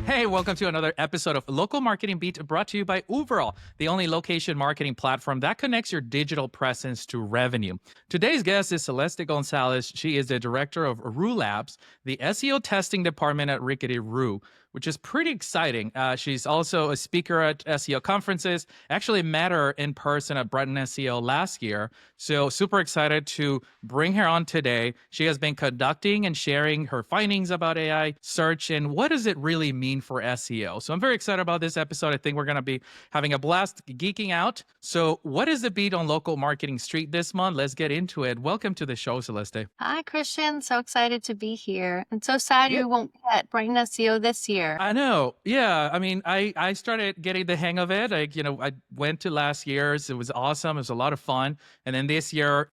Hey, welcome to another episode of Local Marketing Beat brought to you by Uberall, the only location marketing platform that connects your digital presence to revenue. Today's guest is Celeste Gonzalez. She is the director of Roo Labs, the SEO testing department at RicketyRoo, which is pretty exciting. She's also a speaker at SEO conferences. Actually met her in person at Brighton SEO last year. So super excited to bring her on today. She has been conducting and sharing her findings about AI search and what does it really mean for SEO. So I'm very excited about this episode. I think we're going to be having a blast geeking out. So what is the beat on Local Marketing Street this month? Let's get into it. Welcome to the show, Celeste. Hi, Christian. So excited to be here. And so sad Yeah. you won't get Brighton SEO this year. I know. Yeah. I mean, I started getting the hang of it. I went to last year's. It was awesome. It was a lot of fun. And then this year,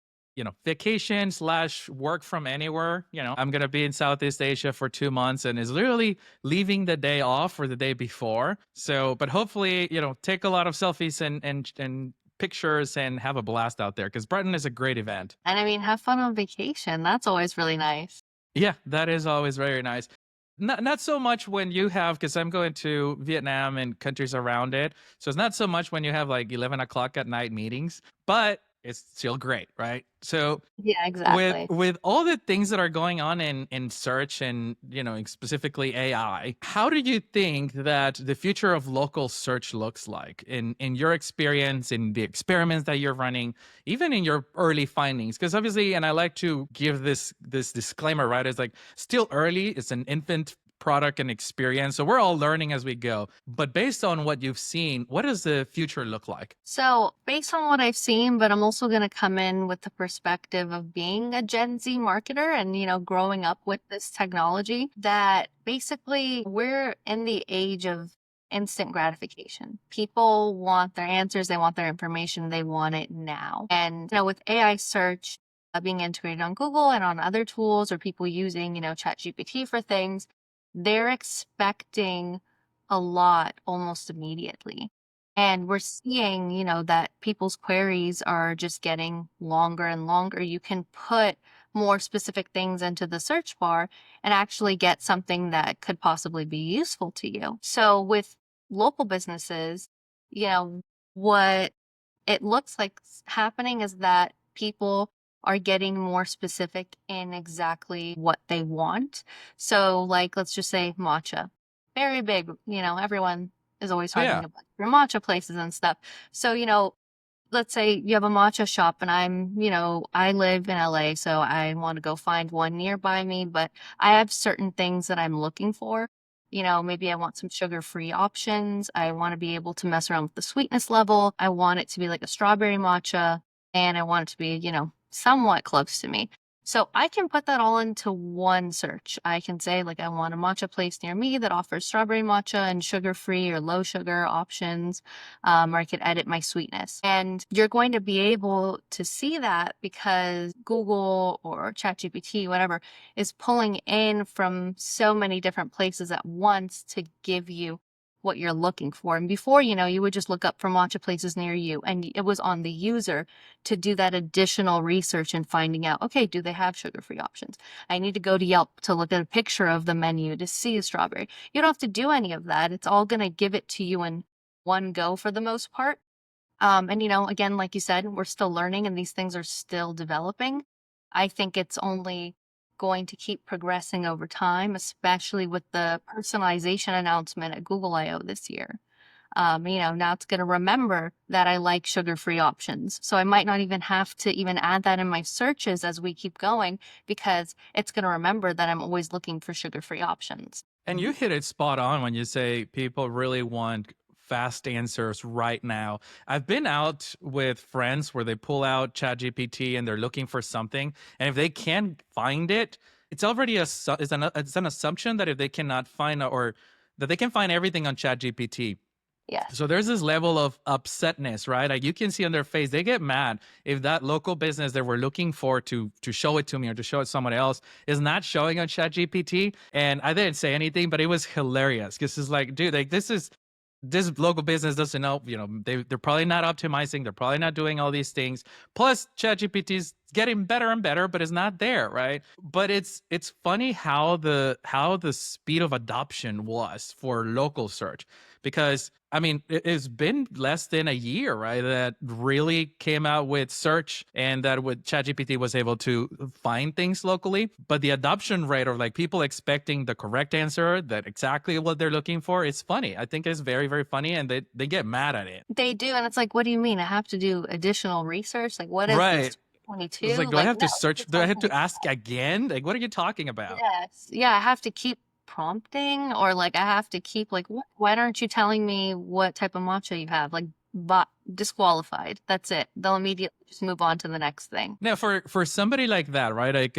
vacation / work from anywhere. I'm going to be in Southeast Asia for 2 months and is literally leaving the day off for the day before. So, but hopefully, take a lot of selfies and pictures and have a blast out there because Brighton is a great event. And I mean, have fun on vacation. That's always really nice. Yeah, that is always very nice. Not so much when you have, because I'm going to Vietnam and countries around it. So it's not so much when you have like 11 o'clock at night meetings, but it's still great, right? So Yeah, exactly. with all the things that are going on in search and specifically AI, how do you think that the future of local search looks like in your experience, in the experiments that you're running, even in your early findings? Because obviously, and I like to give this disclaimer, right? It's like still early, it's an infant product and experience. So we're all learning as we go. But based on what you've seen, what does the future look like? So based on what I've seen, but I'm also going to come in with the perspective of being a Gen Z marketer and, growing up with this technology, that basically we're in the age of instant gratification. People want their answers. They want their information. They want it now. And, with AI search being integrated on Google and on other tools, or people using, ChatGPT for things, they're expecting a lot almost immediately. And we're seeing, that people's queries are just getting longer and longer. You can put more specific things into the search bar and actually get something that could possibly be useful to you. So with local businesses, what it looks like happening is that people are getting more specific in exactly what they want. So like, let's just say matcha, very big, everyone is always Oh, talking yeah. about their matcha places and stuff. So, let's say you have a matcha shop and I live in LA, so I want to go find one nearby me, but I have certain things that I'm looking for. Maybe I want some sugar-free options. I want to be able to mess around with the sweetness level. I want it to be like a strawberry matcha, and I want it to be, somewhat close to me. So I can put that all into one search. I can say like, I want a matcha place near me that offers strawberry matcha and sugar-free or low sugar options, or I could edit my sweetness. And you're going to be able to see that because Google or ChatGPT, whatever, is pulling in from so many different places at once to give you what you're looking for. And before, you would just look up for matcha places near you, and it was on the user to do that additional research and finding out, okay, do they have sugar-free options? I need to go to Yelp to look at a picture of the menu to see a strawberry. You don't have to do any of that. It's all going to give it to you in one go for the most part. And, again, like you said, we're still learning and these things are still developing. I think it's only going to keep progressing over time, especially with the personalization announcement at Google I/O this year. Now it's going to remember that I like sugar-free options. So I might not even have to even add that in my searches as we keep going, because it's going to remember that I'm always looking for sugar-free options. And you hit it spot on when you say people really want fast answers right now. I've been out with friends where they pull out ChatGPT and they're looking for something, and if they can't find it, it's already it's an assumption that if they cannot find, or that they can find everything on ChatGPT. Yes. So there's this level of upsetness, right? Like you can see on their face, they get mad if that local business that we're looking for to show it to me or to show it to someone else is not showing on ChatGPT. And I didn't say anything, but it was hilarious because it's like, dude, like this is this local business doesn't know, they're probably not optimizing, they're probably not doing all these things. Plus, ChatGPT is getting better and better, but it's not there, right? But it's funny how the speed of adoption was for local search, because I mean, it's been less than a year, right? That really came out with search, and that with ChatGPT was able to find things locally. But the adoption rate of like people expecting the correct answer, that exactly what they're looking for, it's funny. I think it's very, very funny, and they get mad at it. They do, and it's like, what do you mean? I have to do additional research? Like, what is this, Right. It's 22? like, do I Like, have no, to search? it's Do I like, have to ask again? Like, what are you talking about? yes. Yeah, I have to keep prompting, or like I have to keep like, what, why aren't you telling me what type of matcha you have? Like, but disqualified. That's it. They'll immediately just move on to the next thing. Now, for somebody like that, right? Like,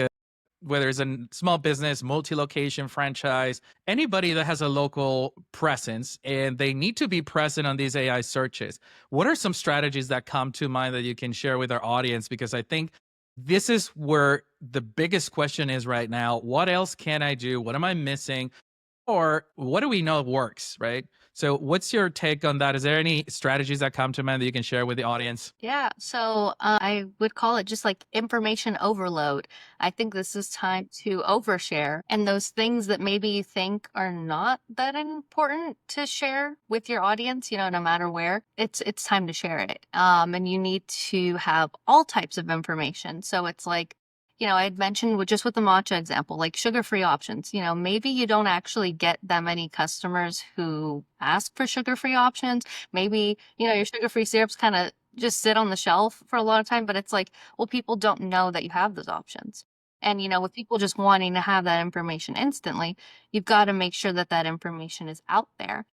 whether it's a small business, multi-location franchise, anybody that has a local presence and they need to be present on these AI searches, what are some strategies that come to mind that you can share with our audience? Because I think this is where the biggest question is right now. What else can I do? What am I missing? Or what do we know works, right? So what's your take on that? Is there any strategies that come to mind that you can share with the audience? Yeah, so I would call it just like information overload. I think this is time to overshare, and those things that maybe you think are not that important to share with your audience, no matter where, it's time to share it. And you need to have all types of information. So it's like, I had mentioned with just with the matcha example, like sugar-free options. Maybe you don't actually get that many customers who ask for sugar-free options. Maybe, your sugar-free syrups kind of just sit on the shelf for a lot of time, but it's like, well, people don't know that you have those options. And, with people just wanting to have that information instantly, you've got to make sure that that information is out there.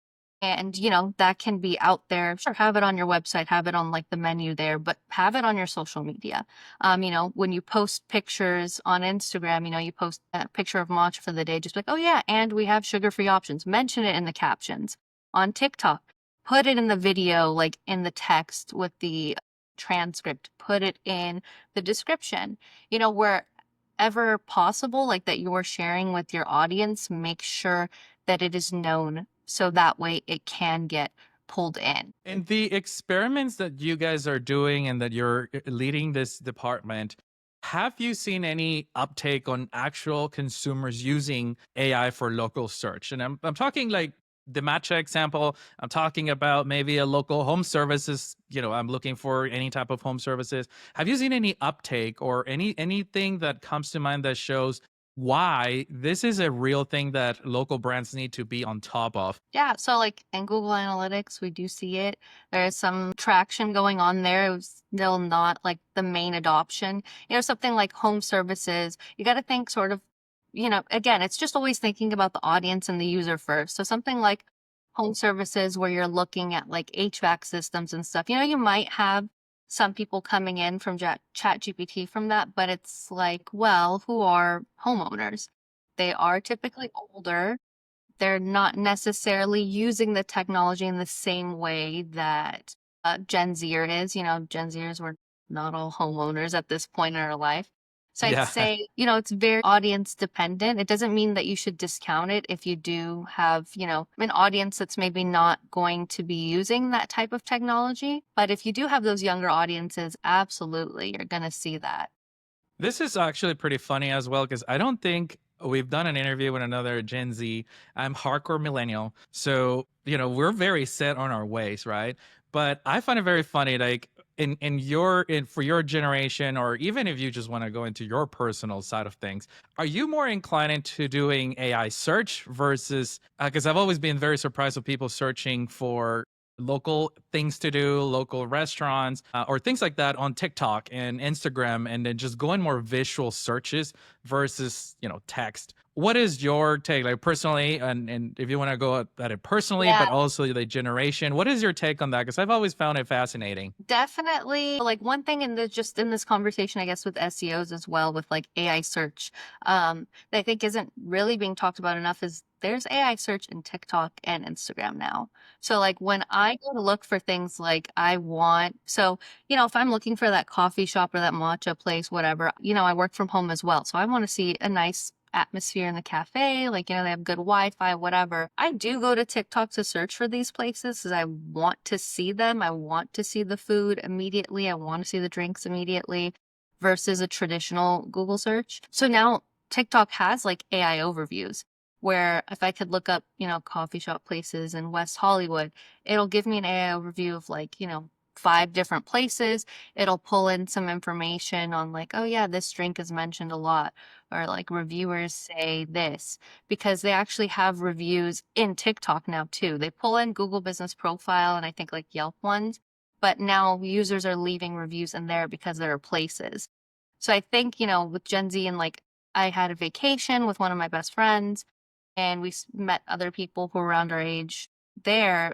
And, that can be out there. Sure, have it on your website, have it on like the menu there, but have it on your social media. When you post pictures on Instagram, you post a picture of matcha for the day, just like, oh yeah, and we have sugar-free options. Mention it in the captions. On TikTok, put it in the video, like in the text with the transcript, put it in the description, wherever possible, like that you're sharing with your audience, make sure that it is known so that way it can get pulled in. And the experiments that you guys are doing and that you're leading this department, have you seen any uptake on actual consumers using AI for local search? And I'm talking like the matcha example. I'm talking about maybe a local home services. I'm looking for any type of home services. Have you seen any uptake or anything that comes to mind that shows why this is a real thing that local brands need to be on top of? Yeah, so like in Google Analytics, we do see it. There is some traction going on there. It was still not like the main adoption. Something like home services, you got to think sort of, again, it's just always thinking about the audience and the user first. So something like home services where you're looking at like HVAC systems and stuff, you might have some people coming in from Chat GPT from that, but it's like, well, who are homeowners? They are typically older. They're not necessarily using the technology in the same way that Gen Zer is. Gen Zers were not all homeowners at this point in our life. So I'd Yeah. say, it's very audience dependent. It doesn't mean that you should discount it if you do have, an audience that's maybe not going to be using that type of technology. But if you do have those younger audiences, absolutely, you're going to see that. This is actually pretty funny as well, because I don't think we've done an interview with another Gen Z. I'm hardcore millennial. So, we're very set on our ways, right? But I find it very funny, like in for your generation, or even if you just want to go into your personal side of things, are you more inclined into doing AI search versus, because I've always been very surprised with people searching for local things to do, local restaurants, or things like that on TikTok and Instagram, and then just going more visual searches versus, text. What is your take, like personally, and if you want to go at it personally, Yeah, but also the generation, what is your take on that? Because I've always found it fascinating. definitely. Like one thing just in this conversation, I guess, with SEOs as well, with like AI search, that I think isn't really being talked about enough is there's AI search in TikTok and Instagram now. So like when I go to look for things like if I'm looking for that coffee shop or that matcha place, whatever, I work from home as well. So I want to see a nice atmosphere in the cafe, like, they have good Wi-Fi, whatever. I do go to TikTok to search for these places because I want to see them. I want to see the food immediately. I want to see the drinks immediately versus a traditional Google search. So now TikTok has like AI overviews where if I could look up, coffee shop places in West Hollywood, it'll give me an AI overview of like, 5 different places. It'll pull in some information on like, oh yeah, this drink is mentioned a lot, or like reviewers say this, because they actually have reviews in TikTok now too. They pull in Google Business Profile and I think like Yelp ones, but now users are leaving reviews in there because there are places. So I think, with Gen Z and like I had a vacation with one of my best friends and we met other people who were around our age there.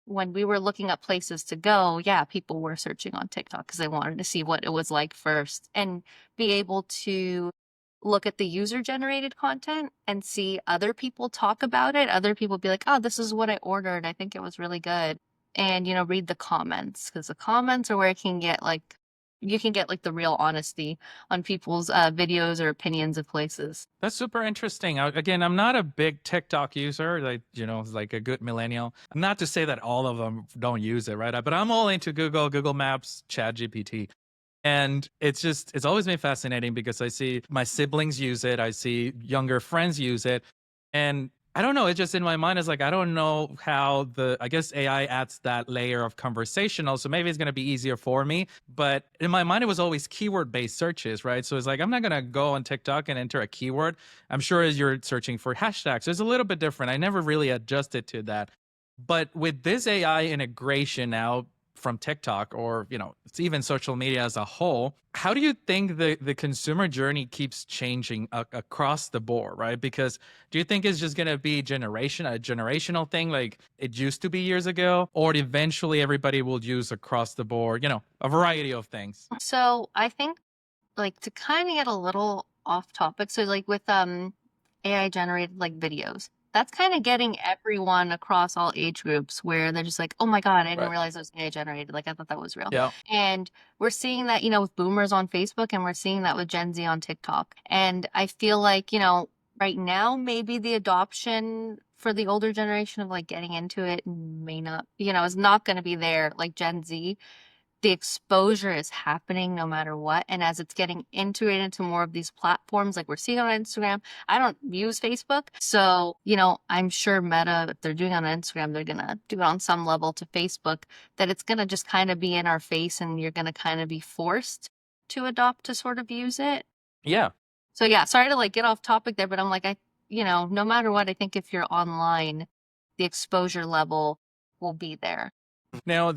When we were looking up places to go, yeah, people were searching on TikTok because they wanted to see what it was like first and be able to look at the user generated content and see other people talk about it. Other people be like, oh, this is what I ordered. I think it was really good. And, read the comments because the comments are where you can get like the real honesty on people's videos or opinions of places. That's super interesting. Again, I'm not a big TikTok user, like, like a good millennial. Not to say that all of them don't use it, right? But I'm all into Google Maps, ChatGPT. And it's always been fascinating because I see my siblings use it. I see younger friends use it. And I don't know, it's just in my mind, it's like, I don't know how I guess AI adds that layer of conversational. So maybe it's going to be easier for me. But in my mind, it was always keyword based searches, right? So it's like, I'm not going to go on TikTok and enter a keyword. I'm sure as you're searching for hashtags, it's a little bit different. I never really adjusted to that. But with this AI integration now, from TikTok or, it's even social media as a whole, how do you think the consumer journey keeps changing across the board, right? Because do you think it's just going to be a generational thing like it used to be years ago, or eventually everybody will use across the board, a variety of things? So I think like to kind of get a little off topic. So like with AI generated like videos, that's kind of getting everyone across all age groups where they're just like, oh my God, I didn't Right. realize it was AI generated. Like I thought that was real. Yeah. And we're seeing that, with boomers on Facebook and we're seeing that with Gen Z on TikTok. And I feel like, right now, maybe the adoption for the older generation of like getting into it may not, is not going to be there like Gen Z. The exposure is happening no matter what. And as it's getting integrated into more of these platforms, like we're seeing on Instagram, I don't use Facebook. So, I'm sure Meta, if they're doing it on Instagram, they're going to do it on some level to Facebook, that it's going to just kind of be in our face and you're going to kind of be forced to adopt to sort of use it. Yeah. So yeah, sorry to like get off topic there, but I'm like, no matter what, I think if you're online, the exposure level will be there. Now,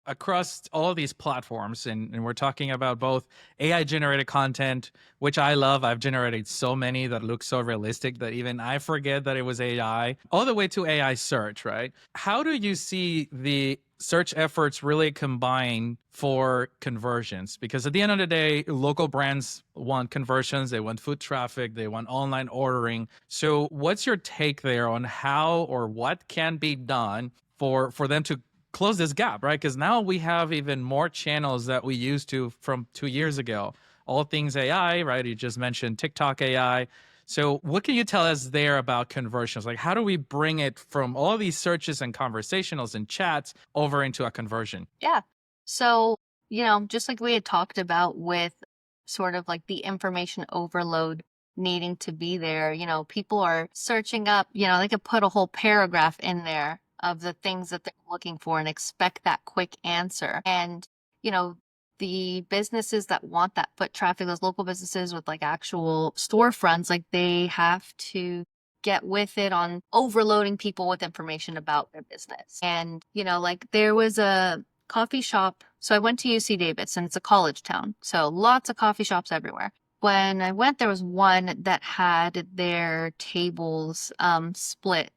across all of these platforms, and we're talking about both AI generated content, which I love. I've generated so many that look so realistic that even I forget that it was AI, all the way to AI search, right? How do you see the search efforts really combine for conversions? Because at the end of the day, local brands want conversions, they want foot traffic, they want online ordering. So what's your take there on how or what can be done for them to close this gap, right? Because now we have even more channels that we used to from 2 years ago. All things AI, right? You just mentioned TikTok AI. So what can you tell us there about conversions? Like, how do we bring it from all these searches and conversationals and chats over into a conversion? Yeah. So, just like we had talked about with sort of like the information overload needing to be there, people are searching up, they could put a whole paragraph in there of the things that they're looking for and expect that quick answer. And, the businesses that want that foot traffic, those local businesses with like actual storefronts, like they have to get with it on overloading people with information about their business. And, like there was a coffee shop. So I went to UC Davis and it's a college town. So lots of coffee shops everywhere. When I went, there was one that had their tables split.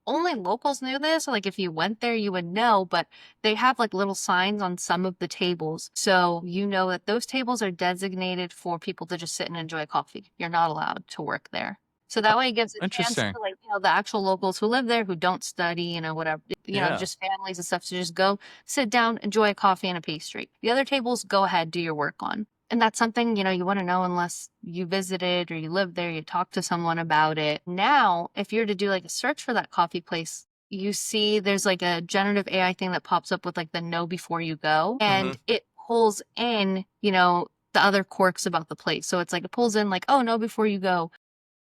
Only locals knew this. Like if you went there, you would know, but they have like little signs on some of the tables. So you know that those tables are designated for people to just sit and enjoy coffee. You're not allowed to work there. So that way it gives a chance Interesting. to like, the actual locals who live there who don't study, whatever, Yeah. just families and stuff to just go sit down, enjoy a coffee and a pastry. The other tables, go ahead, do your work on. And that's something, you want to know unless you visited or you lived there, you talked to someone about it. Now, if you're to do like a search for that coffee place, you see there's like a generative AI thing that pops up with like the know before you go, Hmm. and it pulls in, the other quirks about the place. So it's like it pulls in like, oh, know before you go.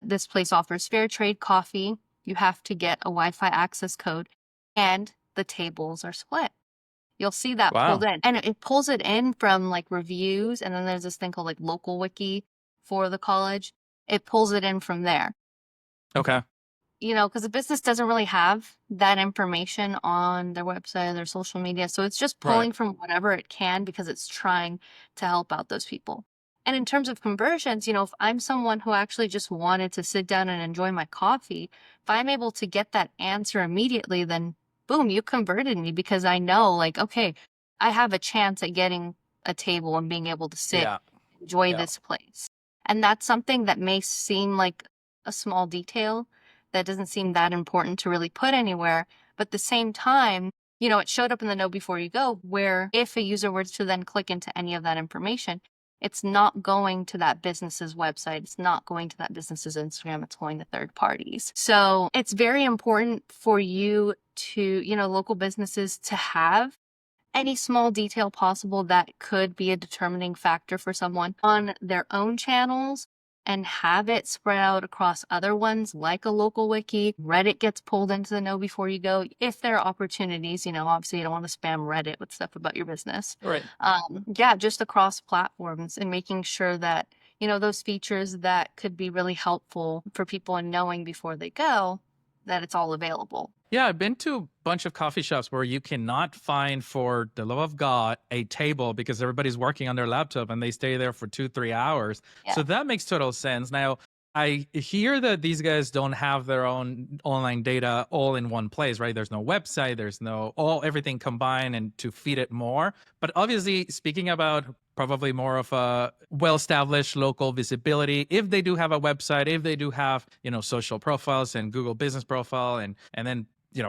This place offers fair trade coffee. You have to get a Wi-Fi access code, and the tables are split. You'll see that pulled Wow. in, and it pulls it in from like reviews, and then there's this thing called like local wiki for the college. It pulls it in from there. Okay. Because the business doesn't really have that information on their website, their social media. So it's just Right. pulling from whatever it can because it's trying to help out those people. And in terms of conversions, if I'm someone who actually just wanted to sit down and enjoy my coffee, if I'm able to get that answer immediately, then boom, you converted me because I know, like, okay, I have a chance at getting a table and being able to sit, Yeah. enjoy Yeah. this place. And that's something that may seem like a small detail that doesn't seem that important to really put anywhere. But at the same time, it showed up in the know before you go, where if a user were to then click into any of that information, it's not going to that business's website. It's not going to that business's Instagram. It's going to third parties. So it's very important for you to, local businesses to have any small detail possible that could be a determining factor for someone on their own channels and have it spread out across other ones like a local wiki. Reddit gets pulled into the know before you go. If there are opportunities, obviously you don't want to spam Reddit with stuff about your business. Right. Yeah, just across platforms and making sure that, those features that could be really helpful for people in knowing before they go, that it's all available. Yeah, I've been to a bunch of coffee shops where you cannot find, for the love of God, a table because everybody's working on their laptop and they stay there for 2-3 hours. Yeah. So that makes total sense. Now, I hear that these guys don't have their own online data all in one place, right? There's no website, there's no everything combined and to feed it more. But obviously, speaking about probably more of a well-established local visibility, if they do have a website, if they do have, social profiles and Google business profile, and then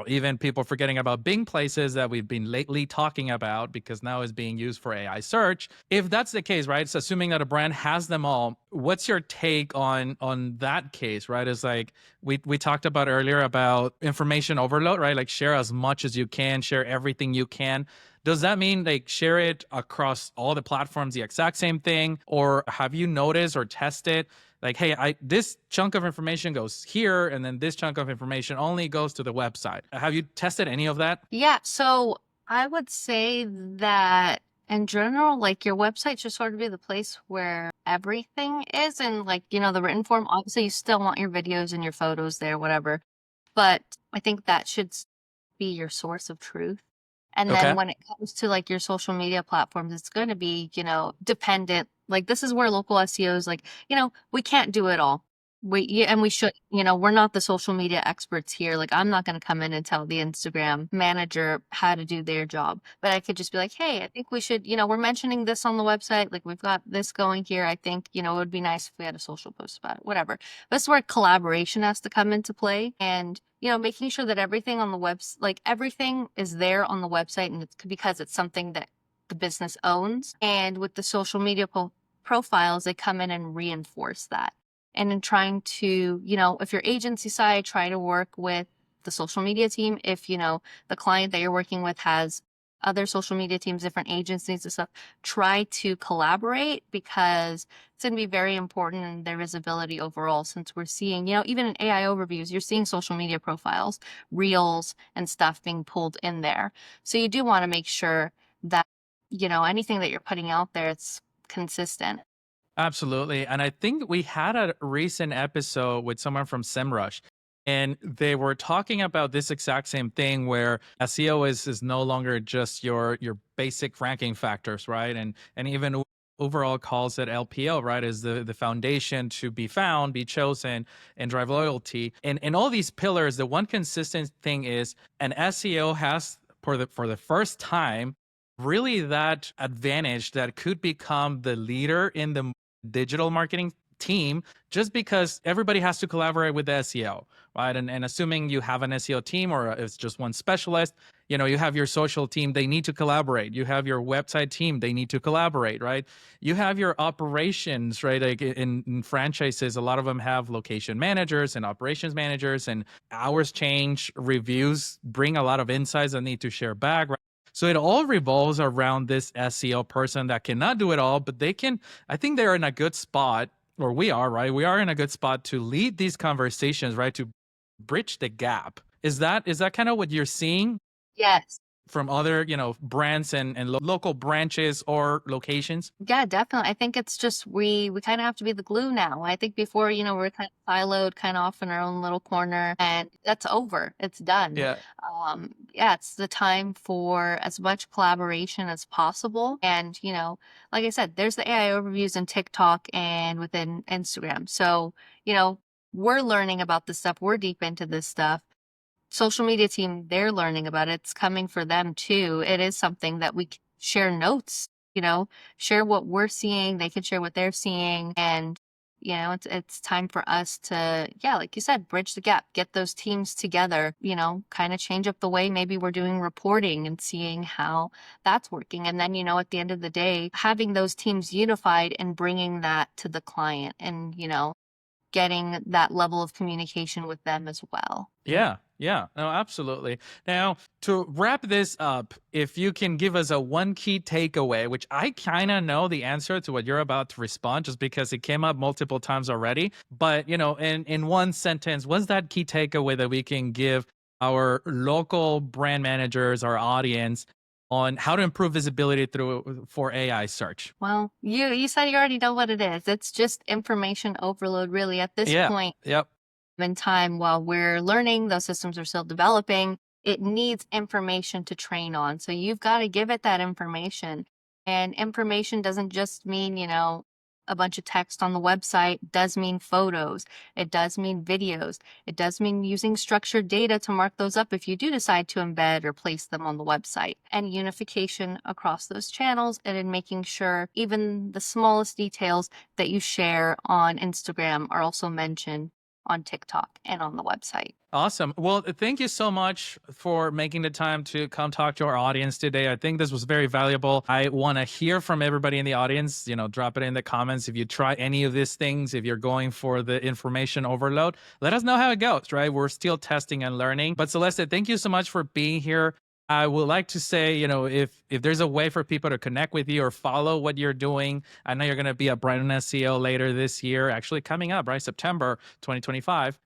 even people forgetting about Bing places that we've been lately talking about because now is being used for AI search. If that's the case, right? It's assuming that a brand has them all. What's your take on that case, right? It's like we talked about earlier about information overload, right? Like share as much as you can, share everything you can. Does that mean like share it across all the platforms, the exact same thing? Or have you noticed or tested like, hey, this chunk of information goes here, and then this chunk of information only goes to the website? Have you tested any of that? Yeah, so I would say that in general, like your website should sort of be the place where everything is. And like, the written form, obviously you still want your videos and your photos there, whatever. But I think that should be your source of truth. And then Okay. when it comes to like your social media platforms, it's going to be, dependent. Like this is where local SEOs, like, we can't do it all. And we should, we're not the social media experts here. Like I'm not going to come in and tell the Instagram manager how to do their job, but I could just be like, hey, I think we should, we're mentioning this on the website. Like we've got this going here. I think, it would be nice if we had a social post about it, whatever. That's where collaboration has to come into play. And making sure that everything on the website, like everything is there on the website, and it's because it's something that the business owns. And with the social media profiles, they come in and reinforce that. And in trying to, if your agency side, try to work with the social media team. If, the client that you're working with has other social media teams, different agencies and stuff, try to collaborate because it's going to be very important in their visibility overall, since we're seeing, even in AI overviews, you're seeing social media profiles, reels and stuff being pulled in there. So you do want to make sure that, anything that you're putting out there, it's consistent. Absolutely. And I think we had a recent episode with someone from SEMrush, and they were talking about this exact same thing where SEO is no longer just your basic ranking factors, right? And even overall calls it LPO, right? Is the foundation to be found, be chosen, and drive loyalty. And all these pillars, the one consistent thing is an SEO has for the first time really that advantage that could become the leader in the digital marketing team just because everybody has to collaborate with the SEO, right? And assuming you have an SEO team or it's just one specialist, you have your social team, they need to collaborate. You have your website team, they need to collaborate, right? You have your operations, right? Like in franchises, a lot of them have location managers and operations managers, and hours change, reviews bring a lot of insights that need to share back, right? So it all revolves around this SEO person that cannot do it all, but they can, I think they're in a good spot, or we are, right? We are in a good spot to lead these conversations, right? To bridge the gap. Is that kind of what you're seeing Yes. from other, brands and local branches or locations? Yeah, definitely. I think it's just we kind of have to be the glue now. I think before, we're kind of siloed, kind of off in our own little corner, and that's over. It's done. Yeah. Yeah, it's the time for as much collaboration as possible. And, like I said, there's the AI overviews in TikTok and within Instagram. So, we're learning about this stuff. We're deep into this stuff. Social media team, they're learning about it. It's coming for them too. It is something that we can share notes, share what we're seeing. They can share what they're seeing. And, it's time for us to, yeah, like you said, bridge the gap, get those teams together, kind of change up the way maybe we're doing reporting and seeing how that's working. And then, at the end of the day, having those teams unified and bringing that to the client and, getting that level of communication with them as well. Yeah, yeah, no, absolutely. Now, to wrap this up, if you can give us a one key takeaway, which I kind of know the answer to what you're about to respond, just because it came up multiple times already. But in one sentence, what's that key takeaway that we can give our local brand managers, our audience, on how to improve visibility for AI search? Well, you said you already know what it is. It's just information overload, really, at this Yeah. point Yep. in time while we're learning, those systems are still developing. It needs information to train on. So you've got to give it that information. And information doesn't just mean, a bunch of text on the website. It does mean photos. It does mean videos. It does mean using structured data to mark those up if you do decide to embed or place them on the website. And unification across those channels, and in making sure even the smallest details that you share on Instagram are also mentioned on TikTok and on the website. Awesome. Well, thank you so much for making the time to come talk to our audience today. I think this was very valuable. I want to hear from everybody in the audience. Drop it in the comments if you try any of these things, if you're going for the information overload. Let us know how it goes, right? We're still testing and learning. But Celeste, thank you so much for being here. I would like to say, if there's a way for people to connect with you or follow what you're doing, I know you're going to be at Brandon SEO later this year, actually coming up, right? September 2025.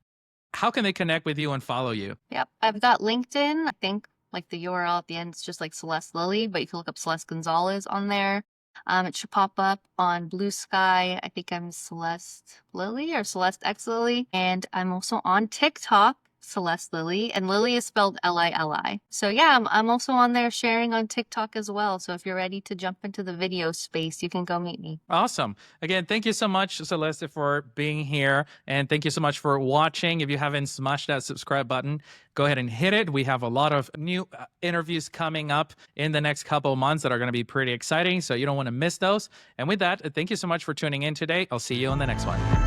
How can they connect with you and follow you? Yep. I've got LinkedIn. I think like the URL at the end is just like Celeste Lilly, but you can look up Celeste Gonzalez on there. It should pop up on Blue Sky. I think I'm Celeste Lilly or Celeste X Lilly. And I'm also on TikTok, Celeste Lilly, and Lily is spelled Lili. So yeah, I'm also on there sharing on TikTok as well. So if you're ready to jump into the video space, you can go meet me. Awesome. Again, thank you so much, Celeste, for being here. And thank you so much for watching. If you haven't smashed that subscribe button, go ahead and hit it. We have a lot of new interviews coming up in the next couple of months that are going to be pretty exciting. So you don't want to miss those. And with that, thank you so much for tuning in today. I'll see you on the next one.